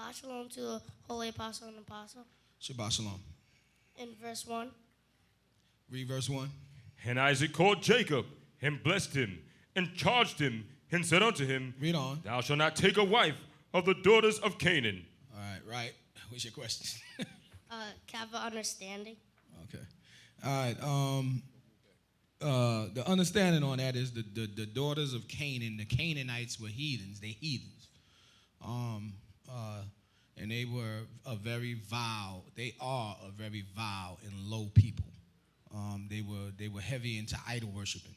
Shabbat shalom to the holy apostle and apostle. Shabbat shalom. In verse 1. Read verse 1. And Isaac called Jacob, and blessed him, and charged him, and said unto him, Read on. Thou shalt not take a wife of the daughters of Canaan. All right. What's your question? Have an understanding. Okay. All right. The understanding on that is the daughters of Canaan, the Canaanites were heathens. They heathens. And they were a very vile. They are a very vile and low people. They were heavy into idol worshiping.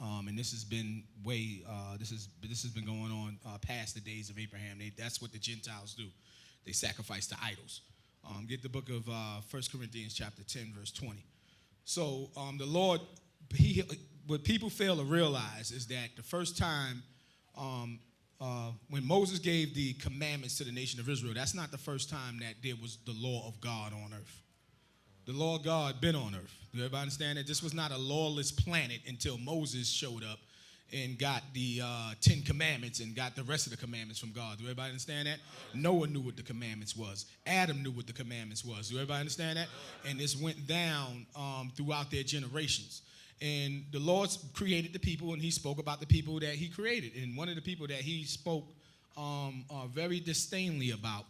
And this has been this has been going on past the days of Abraham. That's what the Gentiles do. They sacrifice to idols. Get the book of 1 Corinthians chapter 10, verse 20. So the Lord, what people fail to realize is that the first time when Moses gave the commandments to the nation of Israel, that's not the first time that there was the law of God on earth. The law of God been on earth. Do everybody understand that? This was not a lawless planet until Moses showed up and got the 10 commandments and got the rest of the commandments from God. Do everybody understand that? Noah knew what the commandments was. Adam knew what the commandments was. Do everybody understand that? And this went down throughout their generations. And the Lord created the people, and he spoke about the people that he created. And one of the people that he spoke very disdainfully about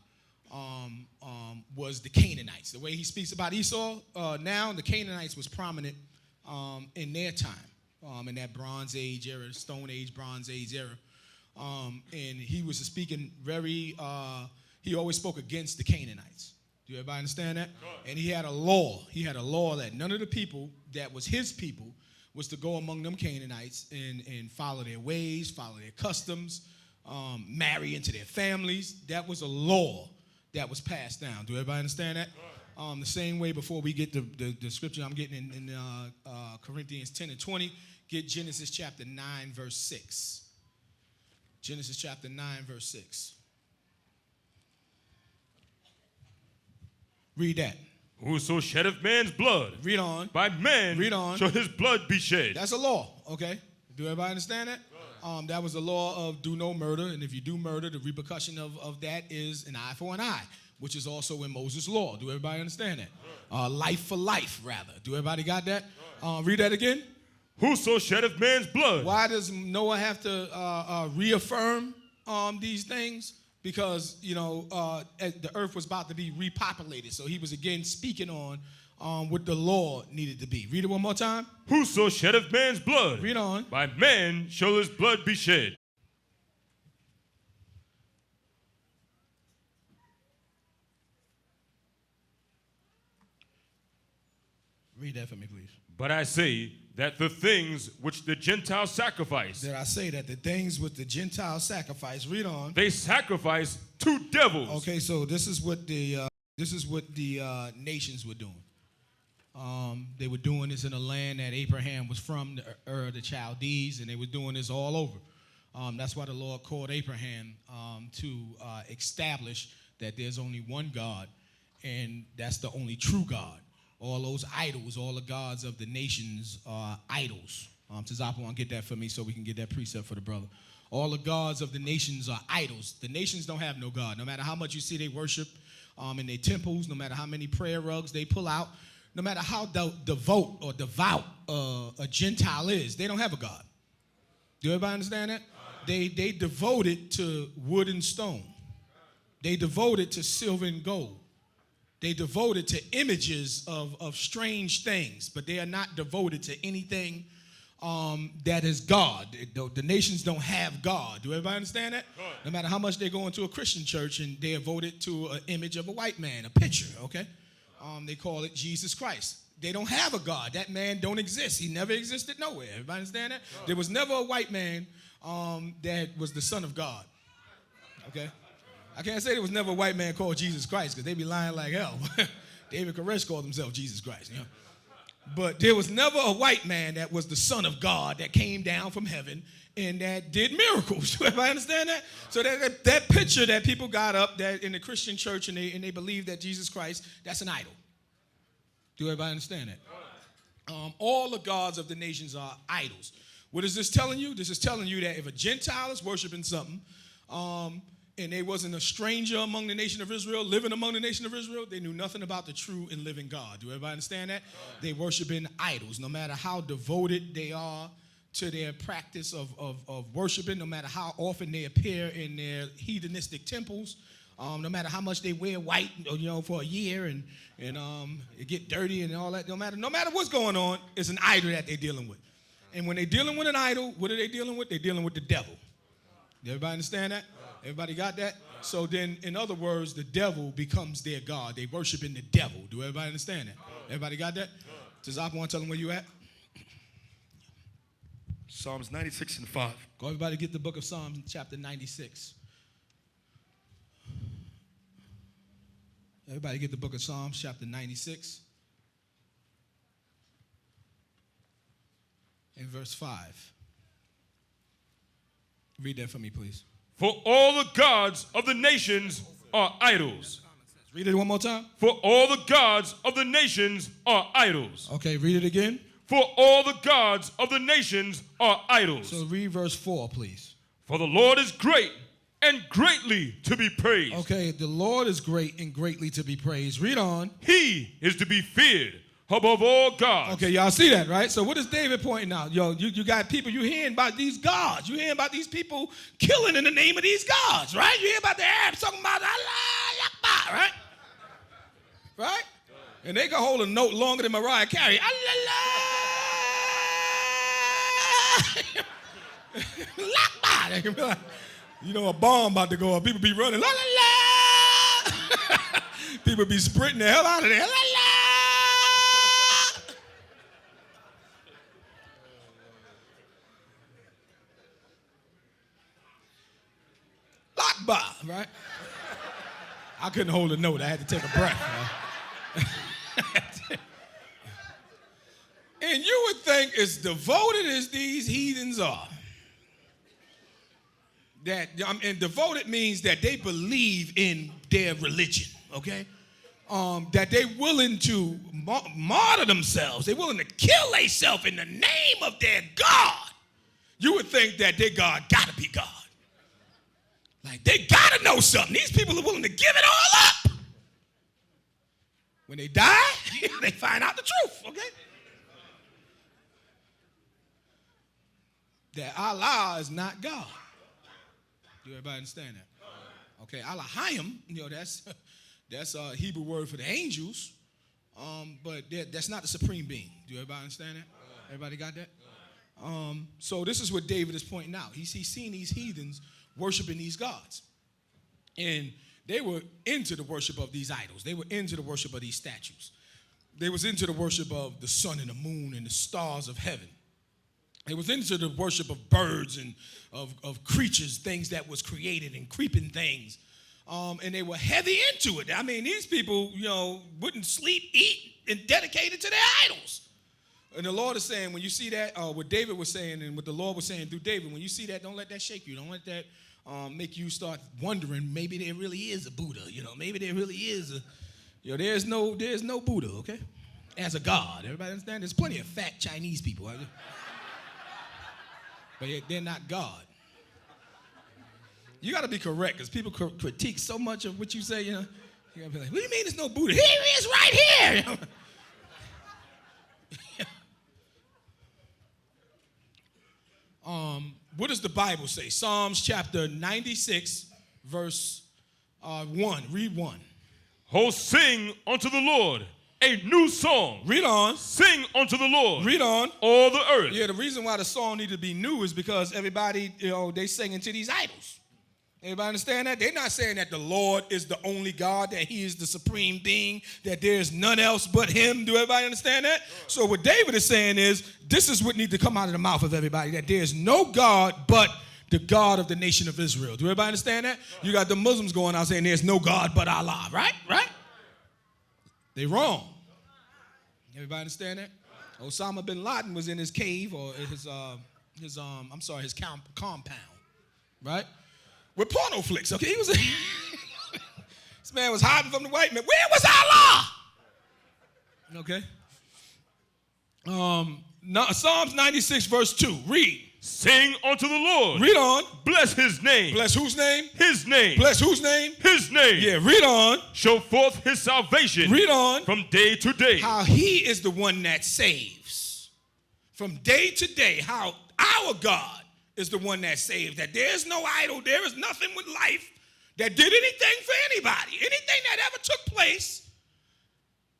was the Canaanites. The way he speaks about Esau now, the Canaanites was prominent in their time. In that Bronze Age era, Stone Age, Bronze Age era. And he was speaking he always spoke against the Canaanites. Do everybody understand that? And he had a law. He had a law that none of the people that was his people was to go among them Canaanites and follow their ways, follow their customs, marry into their families. That was a law that was passed down. Do everybody understand that? The same way before we get the scripture I'm getting in Corinthians 10 and 20, get Genesis chapter 9, verse 6. Genesis chapter 9, verse 6. Read that. Whoso sheddeth man's blood, Read on. by man Read on. shall his blood be shed. That's a law, okay? Do everybody understand that? That was the law of do no murder, and if you do murder, the repercussion of that is an eye for an eye, which is also in Moses' law. Do everybody understand that? Life for life, rather. Do everybody got that? Read that again. Whoso sheddeth man's blood. Why does Noah have to reaffirm these things? Because, the earth was about to be repopulated. So he was again speaking on what the law needed to be. Read it one more time. Whoso sheddeth man's blood. Read on. By man shall his blood be shed. Read that for me, please. But I say that the things which the Gentiles sacrifice, Did I say that the things with the Gentiles sacrifice? Read on. they sacrifice to devils. Okay, so this is what the nations were doing. They were doing this in a land that Abraham was from, the Chaldees, and they were doing this all over. That's why the Lord called Abraham to establish that there's only one God, and that's the only true God. All those idols, all the gods of the nations are idols. Tazapon, get that for me so we can get that precept for the brother. All the gods of the nations are idols. The nations don't have no God. No matter how much you see they worship in their temples, no matter how many prayer rugs they pull out, no matter how devout a Gentile is, they don't have a God. Do everybody understand that? They devoted to wood and stone. They devoted to silver and gold. They devoted to images of strange things, but they are not devoted to anything that is God. The nations don't have God. Do everybody understand that? No matter how much they go into a Christian church and they are devoted to an image of a white man, a picture, okay? They call it Jesus Christ. They don't have a God. That man don't exist. He never existed nowhere. Everybody understand that? There was never a white man that was the son of God, okay? I can't say there was never a white man called Jesus Christ because they be lying like hell. David Koresh called himself Jesus Christ. But there was never a white man that was the son of God that came down from heaven and that did miracles. Do everybody understand that? So that picture that people got up that in the Christian church and they believe that Jesus Christ, that's an idol. Do everybody understand that? All the gods of the nations are idols. What is this telling you? This is telling you that if a Gentile is worshiping something, and they wasn't a stranger among the nation of Israel, living among the nation of Israel. They knew nothing about the true and living God. Do everybody understand that? They worshiping idols. No matter how devoted they are to their practice of worshiping, no matter how often they appear in their heathenistic temples, no matter how much they wear white, for a year and it get dirty and all that, no matter what's going on, it's an idol that they're dealing with. And when they're dealing with an idol, what are they dealing with? They're dealing with the devil. Everybody understand that? Everybody got that? So then, in other words, the devil becomes their God. They worshiping the devil. Do everybody understand that? Everybody got that? Does Zach want to tell them where you at? Psalms 96 and 5. Go, everybody get the book of Psalms, chapter 96. Everybody get the book of Psalms, chapter 96. And verse 5. Read that for me, please. For all the gods of the nations are idols. Read it one more time. For all the gods of the nations are idols. Okay, read it again. For all the gods of the nations are idols. So read verse 4, please. For the Lord is great and greatly to be praised. Okay, the Lord is great and greatly to be praised. Read on. He is to be feared above all gods. Okay, y'all see that, right? So what is David pointing out? You got people, you hearing about these gods. You hearing about these people killing in the name of these gods, right? You hear about the Arabs talking about Allah Akbar, right? Right? And they can hold a note longer than Mariah Carey. Allah Akbar. They can be like, a bomb about to go off. People be running. La, la, la. People be sprinting the hell out of there. La, la. Akbar, right? I couldn't hold a note. I had to take a breath. And you would think, as devoted as these heathens are, and devoted means that they believe in their religion, okay? That they're willing to martyr themselves. They're willing to kill themselves in the name of their God. You would think that their God gotta be God. Like, they gotta know something. These people are willing to give it all up. When they die, they find out the truth, okay? That Allah is not God. Do everybody understand that? Okay, Elohim, that's a Hebrew word for the angels, but that's not the supreme being. Do everybody understand that? Everybody got that? So this is what David is pointing out. He's seen these heathens worshiping these gods. And they were into the worship of these idols. They were into the worship of these statues. They was into the worship of the sun and the moon and the stars of heaven. They was into the worship of birds and of creatures, things that was created and creeping things. And they were heavy into it. I mean, these people, wouldn't sleep, eat, and dedicated to their idols. And the Lord is saying, when you see that, what David was saying and what the Lord was saying through David, when you see that, don't let that shake you. Don't let that make you start wondering, maybe there really is a Buddha. Maybe there really is a, there's no Buddha, okay? As a God. Everybody understand? There's plenty of fat Chinese people. But they're not God. You got to be correct, because people critique so much of what you say, You got to be like, what do you mean there's no Buddha? Here he is right here. What does the Bible say? Psalms chapter 96, verse 1. Read 1. Oh, sing unto the Lord a new song. Read on. Sing unto the Lord. Read on. All the earth. Yeah, the reason why the song needed to be new is because everybody, they singing to these idols. Everybody understand that? They're not saying that the Lord is the only God, that he is the supreme being, that there's none else but him. Do everybody understand that? So what David is saying is, this is what needs to come out of the mouth of everybody, that there's no God but the God of the nation of Israel. Do everybody understand that? You got the Muslims going out saying there's no God but Allah, right? Right? They wrong. Everybody understand that? Osama bin Laden was in his cave, or his compound, right? With porno flicks, okay? He was this man was hiding from the white man. Where was Allah? Okay. Psalms 96, verse 2. Read. saying unto the Lord, Read on. bless his name. Bless whose name? His name. Bless whose name? His name. Yeah, read on. Show forth his salvation. Read on. From day to day. How he is the one that saves. From day to day, how our God is the one that saves. That there's no idol, there is nothing with life that did anything for anybody. Anything that ever took place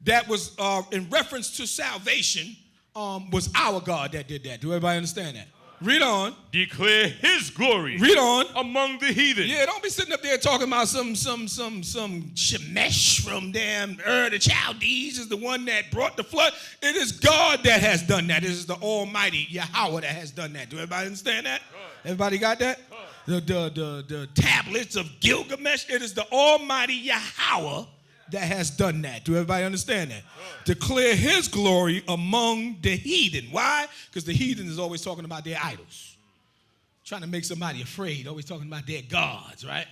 that was in reference to salvation was our God that did that. Do everybody understand that? Read on. Declare his glory. Read on. Among the heathen. Yeah, don't be sitting up there talking about some Shemesh from damn the Chaldees is the one that brought the flood. It is God that has done that. It is the Almighty Yahweh that has done that. Do everybody understand that? Everybody got that? The tablets of Gilgamesh. It is the Almighty Yahweh that has done that. Do everybody understand that? Declare his glory among the heathen. Why? Because the heathen is always talking about their idols. Trying to make somebody afraid, always talking about their gods, right?